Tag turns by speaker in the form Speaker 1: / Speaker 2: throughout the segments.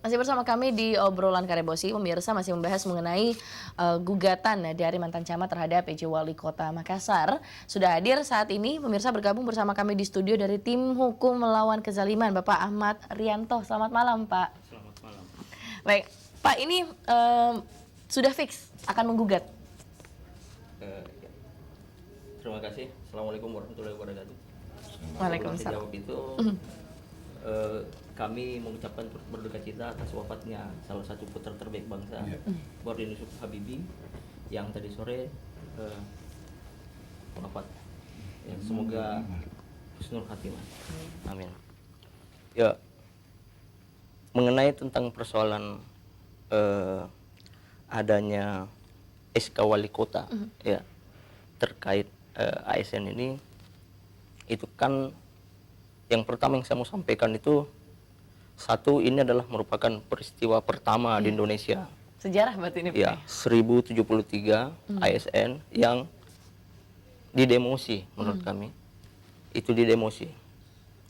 Speaker 1: Masih bersama kami di obrolan Karebosi, pemirsa masih membahas mengenai gugatan dari mantan camat terhadap PJ Wali Kota Makassar. Sudah hadir saat ini, pemirsa bergabung bersama kami di studio dari tim hukum melawan kezaliman, Bapak Ahmad Rianto. Selamat malam, Pak.
Speaker 2: Selamat malam.
Speaker 1: Baik, Pak, ini sudah fix akan menggugat.
Speaker 2: Ya. Terima kasih. Assalamualaikum warahmatullahi wabarakatuh.
Speaker 1: Waalaikumsalam.
Speaker 2: Sebelum saya jawab itu, kami mengucapkan turut berduka cita atas wafatnya salah satu putra terbaik bangsa, Bordin Yusuf Habibie, yang tadi sore wafat. Ya, semoga husnul khatimah. Amin. Ya, mengenai tentang persoalan adanya SK Wali Kota, ya, terkait ASN ini, itu kan yang pertama yang saya mau sampaikan itu, satu, ini adalah merupakan peristiwa pertama di Indonesia.
Speaker 1: Sejarah berarti ini, Pak.
Speaker 2: Ya, 1073 ASN yang didemosi menurut kami. Itu didemosi.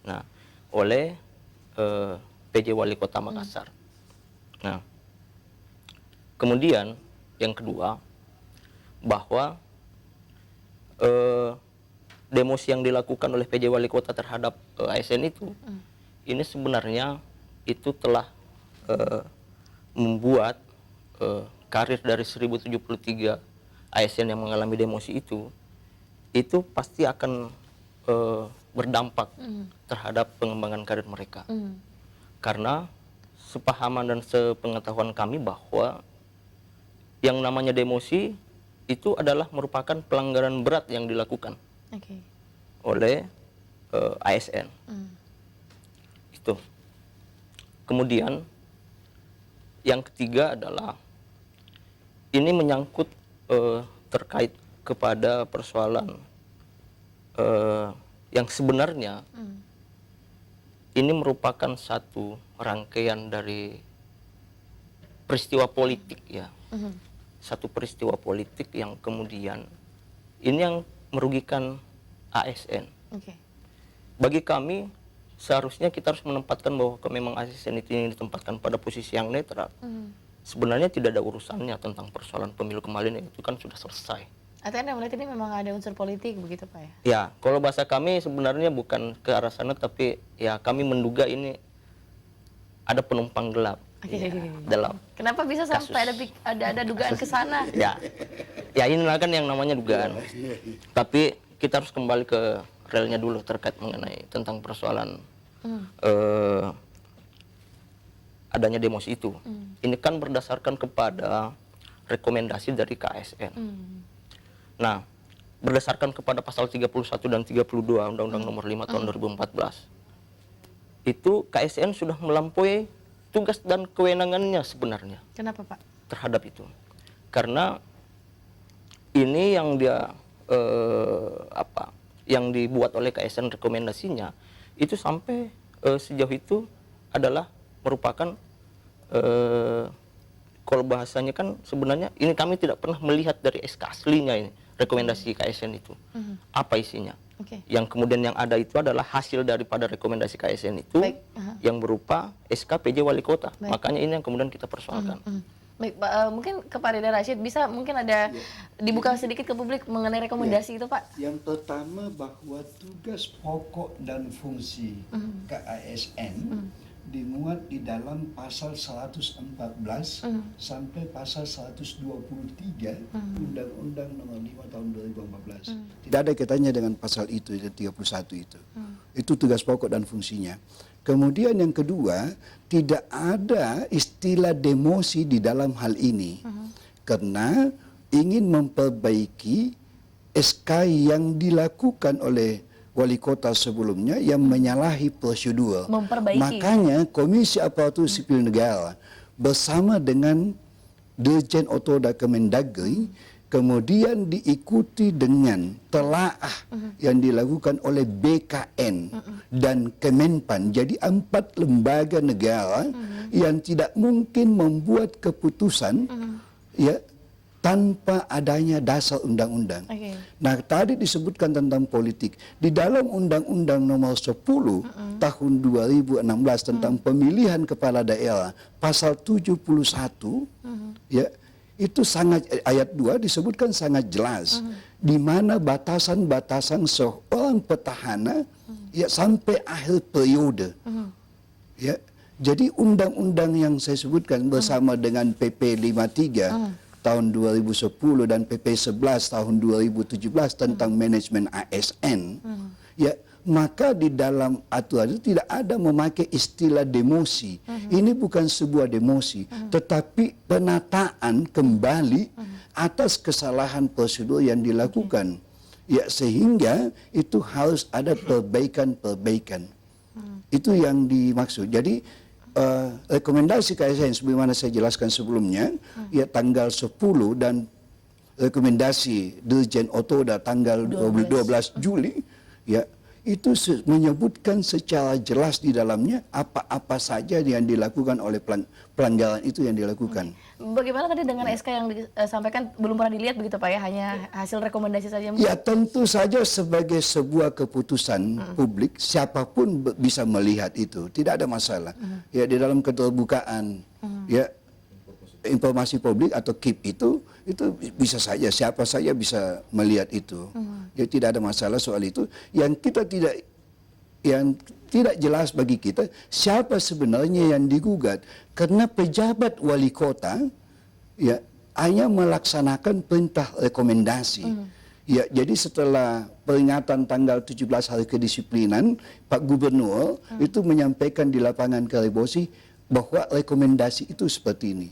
Speaker 2: Nah, oleh PJ Wali Kota Makassar. Nah, kemudian yang kedua, bahwa demosi yang dilakukan oleh PJ Wali Kota terhadap ASN itu, ini sebenarnya itu telah membuat karir dari 1073 ASN yang mengalami demosi itu pasti akan berdampak terhadap pengembangan karir mereka. Karena sepahaman dan sepengetahuan kami bahwa yang namanya demosi itu adalah merupakan pelanggaran berat yang dilakukan oleh ASN. Itu. Kemudian yang ketiga adalah ini menyangkut terkait kepada persoalan yang sebenarnya ini merupakan satu rangkaian dari peristiwa politik, ya. Satu peristiwa politik yang kemudian ini yang merugikan ASN. Bagi kami, seharusnya kita harus menempatkan bahwa memang ASN itu yang ditempatkan pada posisi yang netral. Sebenarnya tidak ada urusannya tentang persoalan pemilu kemarin, itu kan sudah selesai.
Speaker 1: Artinya Anda melihat ini memang ada unsur politik begitu, Pak, ya?
Speaker 2: Ya, kalau bahasa kami sebenarnya bukan ke arah sana, tapi ya kami menduga ini ada penumpang gelap. Ya, dalam
Speaker 1: kenapa bisa sampai ada dugaan ke sana?
Speaker 2: Ya, inilah kan yang namanya dugaan. Tapi kita harus kembali ke relnya dulu terkait mengenai tentang persoalan adanya demosi itu. Ini kan berdasarkan kepada rekomendasi dari KSN. Nah, berdasarkan kepada pasal 31 dan 32 Undang-Undang Nomor 5 Tahun 2014, itu KSN sudah melampaui tugas dan kewenangannya sebenarnya.
Speaker 1: Kenapa, Pak?
Speaker 2: Terhadap itu. Karena ini yang dia yang dibuat oleh KSN rekomendasinya itu sampai sejauh itu adalah merupakan kalau bahasanya kan sebenarnya ini kami tidak pernah melihat dari SK aslinya ini rekomendasi KSN itu apa isinya. Yang kemudian yang ada itu adalah hasil daripada rekomendasi KSN itu yang berupa SK PJ Wali Kota. Makanya ini yang kemudian kita persoalkan.
Speaker 1: Baik, Pak, mungkin ke Pak Rida Rashid bisa mungkin ada dibuka sedikit ke publik mengenai rekomendasi itu, Pak.
Speaker 3: Yang pertama bahwa tugas pokok dan fungsi KASN dimuat di dalam pasal 114 sampai pasal 123 Undang-Undang Nomor 5 Tahun 2014. Tidak ada kaitannya dengan pasal itu 31 itu. Itu tugas pokok dan fungsinya. Kemudian yang kedua, tidak ada istilah demosi di dalam hal ini. Karena ingin memperbaiki SK yang dilakukan oleh wali kota sebelumnya yang menyalahi prosedur. Makanya Komisi Aparatur Sipil Negara bersama dengan Dirjen Otorda Kemendagri kemudian diikuti dengan telaah yang dilakukan oleh BKN dan Kemenpan. Jadi 4 lembaga negara yang tidak mungkin membuat keputusan ya tanpa adanya dasar undang-undang.
Speaker 1: Oke.
Speaker 3: Nah, tadi disebutkan tentang politik. Di dalam Undang-Undang Nomor 10 Tahun 2016 tentang pemilihan kepala daerah, pasal 71, ya, itu sangat, ayat 2 disebutkan sangat jelas di mana batasan-batasan seorang petahana ya sampai akhir periode. Ya. Jadi undang-undang yang saya sebutkan bersama dengan PP 53 tahun 2010 dan PP 11 tahun 2017 tentang manajemen ASN, ya, maka di dalam aturan itu tidak ada memakai istilah demosi. Ini bukan sebuah demosi, tetapi penataan kembali atas kesalahan prosedur yang dilakukan. Ya, sehingga itu harus ada perbaikan-perbaikan. Itu yang dimaksud. Jadi rekomendasi KSN sebagaimana saya jelaskan sebelumnya, ya tanggal 10 dan rekomendasi Dirjen Otoda tanggal 12 Juli, ya itu menyebutkan secara jelas di dalamnya apa-apa saja yang dilakukan oleh pelanggaran itu yang dilakukan.
Speaker 1: Bagaimana tadi dengan SK yang disampaikan belum pernah dilihat begitu Pak ya, hanya hasil rekomendasi saja?
Speaker 3: Ya tentu saja sebagai sebuah keputusan publik, siapapun bisa melihat itu, tidak ada masalah. Ya di dalam keterbukaan, ya informasi publik atau KIP itu bisa saja, siapa saja bisa melihat itu. Ya tidak ada masalah soal itu. Yang tidak jelas bagi kita siapa sebenarnya yang digugat, karena pejabat wali kota ya hanya melaksanakan perintah rekomendasi. Ya, jadi setelah peringatan tanggal 17 hari kedisiplinan, Pak Gubernur itu menyampaikan di lapangan Karebosi bahwa rekomendasi itu seperti ini.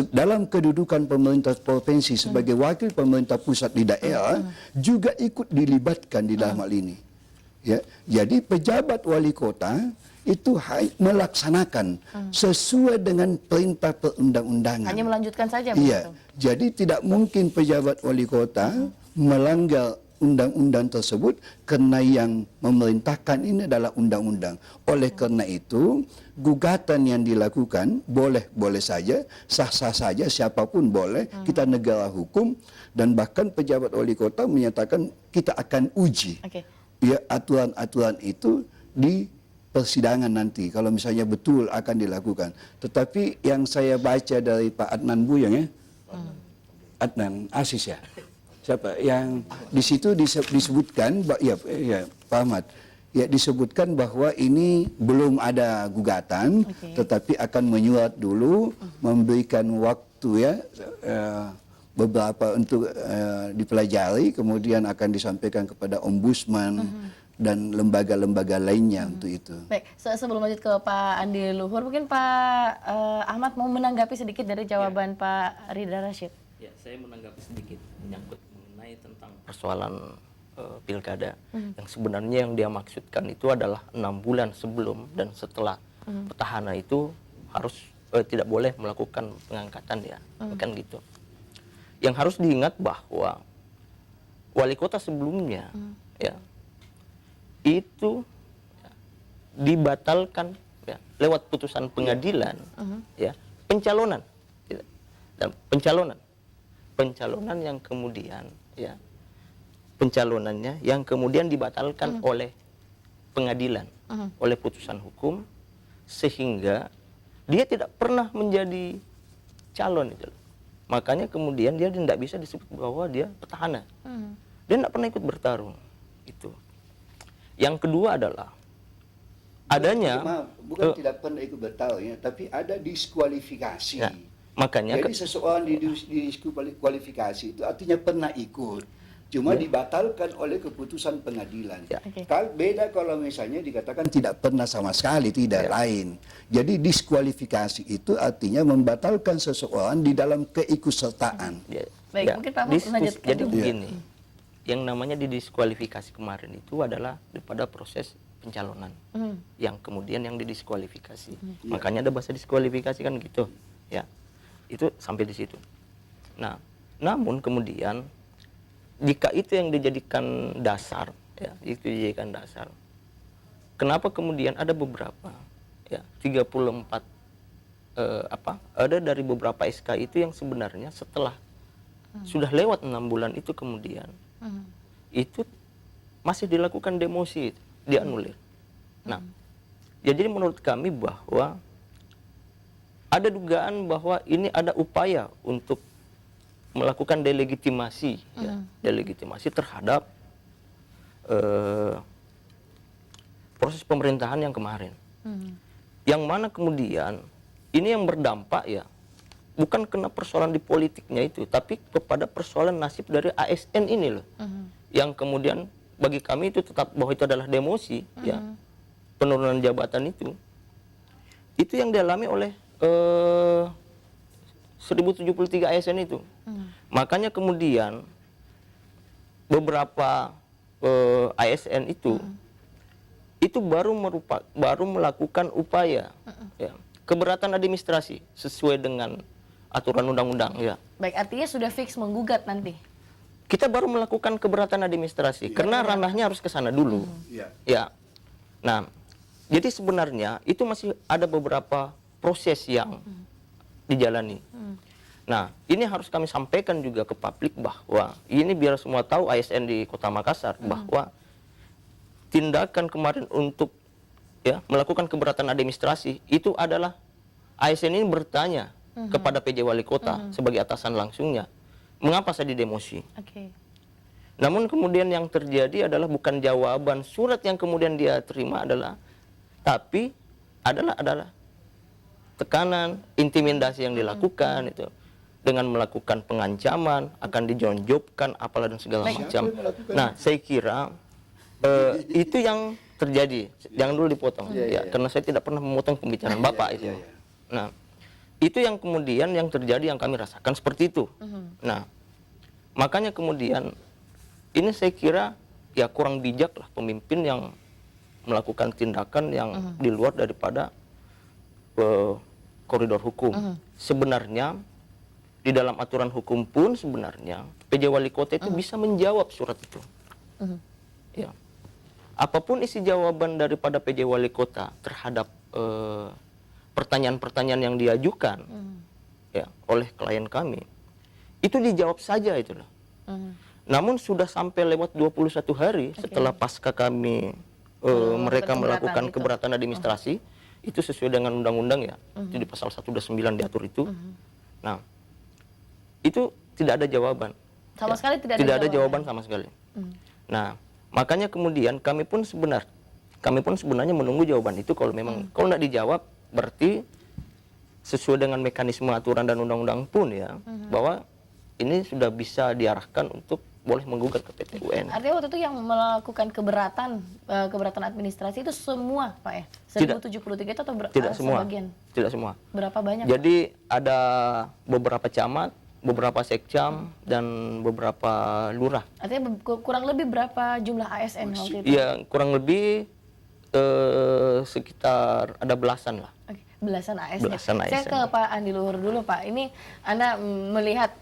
Speaker 3: Dalam kedudukan pemerintah provinsi sebagai wakil pemerintah pusat di daerah juga ikut dilibatkan di dalam hal ini. Ya, jadi pejabat wali kota itu melaksanakan sesuai dengan perintah perundang-undangan.
Speaker 1: Hanya melanjutkan saja
Speaker 3: Iya,
Speaker 1: begitu?
Speaker 3: jadi tidak mungkin pejabat wali kota melanggar undang-undang tersebut karena yang memerintahkan ini adalah undang-undang. Oleh karena itu, gugatan yang dilakukan boleh saja, sah-sah saja, siapapun boleh, kita negara hukum, dan bahkan pejabat wali kota menyatakan kita akan uji. Ya, aturan-aturan itu di persidangan nanti, kalau misalnya betul akan dilakukan. Tetapi yang saya baca dari Pak Adnan Buyang ya, Adnan Asis ya, siapa yang di situ disebutkan, ya Pak Ahmad, ya disebutkan bahwa ini belum ada gugatan, tetapi akan menyurat dulu, memberikan waktu ya beberapa untuk dipelajari, kemudian akan disampaikan kepada ombudsman dan lembaga-lembaga lainnya untuk itu.
Speaker 1: Baik, sebelum lanjut ke Pak Andi Luhur, mungkin Pak Ahmad mau menanggapi sedikit dari jawaban Pak Ridha Rashid.
Speaker 2: Ya, saya menanggapi sedikit menyangkut mengenai tentang persoalan pilkada. Yang sebenarnya yang dia maksudkan itu adalah 6 bulan sebelum dan setelah petahana itu harus tidak boleh melakukan pengangkatan ya, bukan gitu. Yang harus diingat bahwa wali kota sebelumnya ya itu ya, dibatalkan ya, lewat putusan pengadilan ya pencalonan ya, dan pencalonan yang kemudian ya pencalonannya yang kemudian dibatalkan oleh pengadilan oleh putusan hukum, sehingga dia tidak pernah menjadi calon itu. Makanya kemudian dia tidak bisa disebut bahwa dia petahana. Dia tidak pernah ikut bertarung. Itu. Yang kedua adalah adanya
Speaker 3: bukan tidak pernah ikut bertarung ya, tapi ada diskualifikasi.
Speaker 2: Ya, makanya
Speaker 3: jadi seseorang diskualifikasi itu artinya pernah ikut, cuma dibatalkan oleh keputusan pengadilan. Beda kalau misalnya dikatakan tidak pernah sama sekali, tidak lain. Jadi diskualifikasi itu artinya membatalkan seseorang di dalam keikutsertaan.
Speaker 1: Baik, mungkin Pak Ahmad lanjutkan.
Speaker 2: Jadi begini, yang namanya didiskualifikasi kemarin itu adalah daripada proses pencalonan, yang kemudian yang didiskualifikasi. Makanya ada bahasa diskualifikasi kan gitu, ya. Itu sampai di situ. Nah, namun kemudian jika itu yang dijadikan dasar, ya, itu dijadikan dasar. Kenapa kemudian ada beberapa, ya, 34 ada dari beberapa SK itu yang sebenarnya setelah Sudah lewat 6 bulan itu kemudian itu masih dilakukan demosi, dianulir. Nah, ya jadi menurut kami bahwa ada dugaan bahwa ini ada upaya untuk melakukan delegitimasi, ya, delegitimasi terhadap proses pemerintahan yang kemarin. Yang mana kemudian ini yang berdampak ya bukan kena persoalan di politiknya itu, tapi kepada persoalan nasib dari ASN ini loh. Yang kemudian bagi kami itu tetap bahwa itu adalah demosi, ya, penurunan jabatan itu yang dialami oleh 1073 ASN itu. Makanya kemudian beberapa ASN itu baru melakukan upaya ya, keberatan administrasi sesuai dengan aturan undang-undang, ya.
Speaker 1: Baik, artinya sudah fix menggugat nanti.
Speaker 2: Kita baru melakukan keberatan administrasi karena ranahnya harus ke sana dulu. Ya. Nah, jadi sebenarnya itu masih ada beberapa proses yang dijalani. Nah, ini harus kami sampaikan juga ke publik bahwa ini biar semua tahu ASN di Kota Makassar bahwa tindakan kemarin untuk ya melakukan keberatan administrasi itu adalah ASN ini bertanya kepada PJ Wali Kota sebagai atasan langsungnya, mengapa saya didemosi? Namun kemudian yang terjadi adalah bukan jawaban surat yang kemudian dia terima tapi adalah tekanan, intimidasi yang dilakukan itu dengan melakukan pengancaman, akan dijonjobkan apalah dan segala macam. Nah, saya kira itu yang terjadi. Jangan dulu dipotong, karena saya tidak pernah memotong pembicaraan Bapak itu. Nah, itu yang kemudian yang terjadi yang kami rasakan seperti itu. Nah, makanya kemudian ini saya kira ya kurang bijak lah pemimpin yang melakukan tindakan yang di luar daripada koridor hukum. Sebenarnya di dalam aturan hukum pun sebenarnya PJ Wali Kota itu bisa menjawab surat itu. Ya. Apapun isi jawaban daripada PJ Wali Kota terhadap pertanyaan-pertanyaan yang diajukan ya oleh klien kami, itu dijawab saja itu loh. Namun sudah sampai lewat 21 hari setelah pasca kami mereka melakukan keberatan administrasi, itu sesuai dengan undang-undang ya, itu di pasal 129 diatur itu. Nah, itu tidak ada jawaban.
Speaker 1: Sama sekali tidak
Speaker 2: ada jawaban sama sekali. Nah, makanya kemudian kami pun sebenarnya menunggu jawaban itu. Kalau memang kalau tidak dijawab berarti sesuai dengan mekanisme aturan dan undang-undang pun ya bahwa ini sudah bisa diarahkan untuk boleh menggugat ke PT UN.
Speaker 1: Artinya waktu itu yang melakukan keberatan administrasi itu semua Pak ya? 1073 itu atau
Speaker 2: tidak semua?
Speaker 1: Sebagian?
Speaker 2: Tidak semua.
Speaker 1: Berapa banyak?
Speaker 2: Jadi ada beberapa camat, beberapa sekcam dan beberapa lurah.
Speaker 1: Artinya kurang lebih berapa jumlah ASN waktu itu?
Speaker 2: Iya, kurang lebih sekitar ada belasan lah.
Speaker 1: Belasan ASN.
Speaker 2: Belasan
Speaker 1: Saya
Speaker 2: ASN.
Speaker 1: ke Pak Andi Luhur dulu Pak. Ini Anda melihat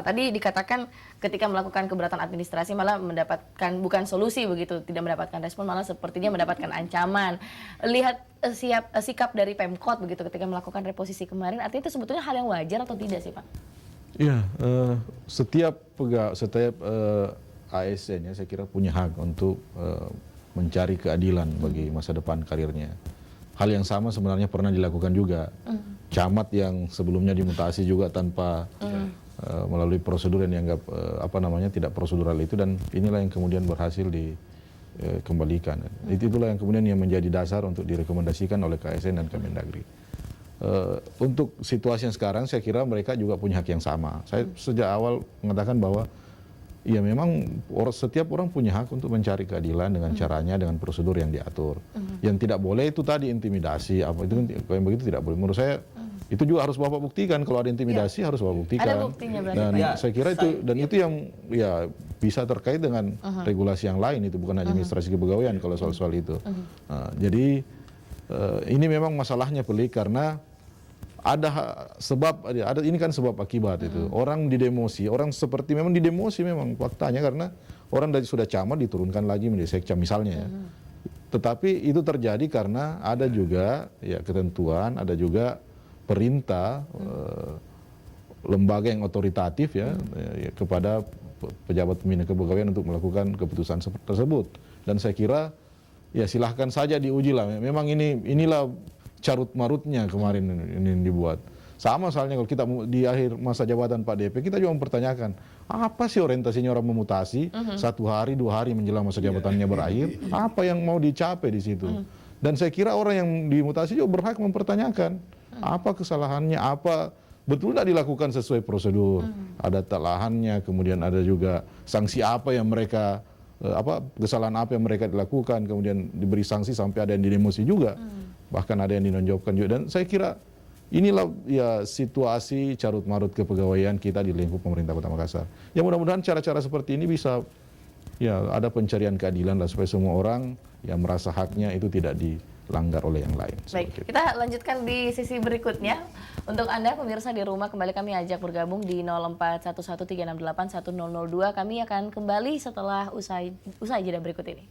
Speaker 1: tadi dikatakan ketika melakukan keberatan administrasi malah mendapatkan bukan solusi begitu, tidak mendapatkan respon, malah sepertinya mendapatkan ancaman. Lihat sikap dari Pemkot begitu ketika melakukan reposisi kemarin, artinya itu sebetulnya hal yang wajar atau tidak sih Pak?
Speaker 4: Iya, setiap ASN ya saya kira punya hak untuk mencari keadilan bagi masa depan karirnya. Hal yang sama sebenarnya pernah dilakukan juga. Camat yang sebelumnya dimutasi juga tanpa melalui prosedur yang dianggap tidak prosedural itu, dan inilah yang kemudian berhasil dikembalikan. Itulah yang kemudian yang menjadi dasar untuk direkomendasikan oleh KSN dan Kemendagri. Untuk situasi yang sekarang saya kira mereka juga punya hak yang sama. Saya sejak awal mengatakan bahwa ya memang setiap orang punya hak untuk mencari keadilan dengan caranya, dengan prosedur yang diatur. Yang tidak boleh itu tadi intimidasi apa itu kan yang begitu tidak boleh. Menurut saya itu juga harus Bapak buktikan. Kalau ada intimidasi harus Bapak buktikan.
Speaker 1: Ada buktinya berarti.
Speaker 4: Dan saya kira itu yang ya bisa terkait dengan regulasi yang lain, itu bukan administrasi kepegawaian kalau soal-soal itu. Jadi ini memang masalahnya pelik karena ada ini kan sebab akibat itu. Orang didemosi, orang seperti memang didemosi memang faktanya, karena orang dari sudah camat diturunkan lagi menjadi sekcam misalnya ya. Tetapi itu terjadi karena ada juga ya ketentuan, ada juga perintah lembaga yang otoritatif ya, kepada pejabat pembina kepegawaian untuk melakukan keputusan tersebut. Dan saya kira ya silahkan saja diuji lah. Memang inilah carut marutnya kemarin ini dibuat. Sama soalnya kalau kita di akhir masa jabatan Pak DP, kita juga mempertanyakan apa sih orientasinya orang memutasi 1 hari 2 hari menjelang masa jabatannya berakhir, apa yang mau dicapai di situ. Dan saya kira orang yang dimutasi juga berhak mempertanyakan apa kesalahannya, apa betul tidak dilakukan sesuai prosedur, ada telahannya, kemudian ada juga sanksi apa yang mereka kesalahan apa yang mereka dilakukan, kemudian diberi sanksi sampai ada yang didemosi juga, bahkan ada yang dinonjolkan juga. Dan saya kira inilah ya situasi carut marut kepegawaian kita di lingkup pemerintah Kota Makassar. Ya mudah-mudahan cara-cara seperti ini bisa ya ada pencarian keadilan lah supaya semua orang yang merasa haknya itu tidak dilanggar oleh yang lain.
Speaker 1: Baik, kita lanjutkan di sisi berikutnya. Untuk Anda pemirsa di rumah, kembali kami ajak bergabung di 041136810002. Kami akan kembali setelah usai jeda berikut ini.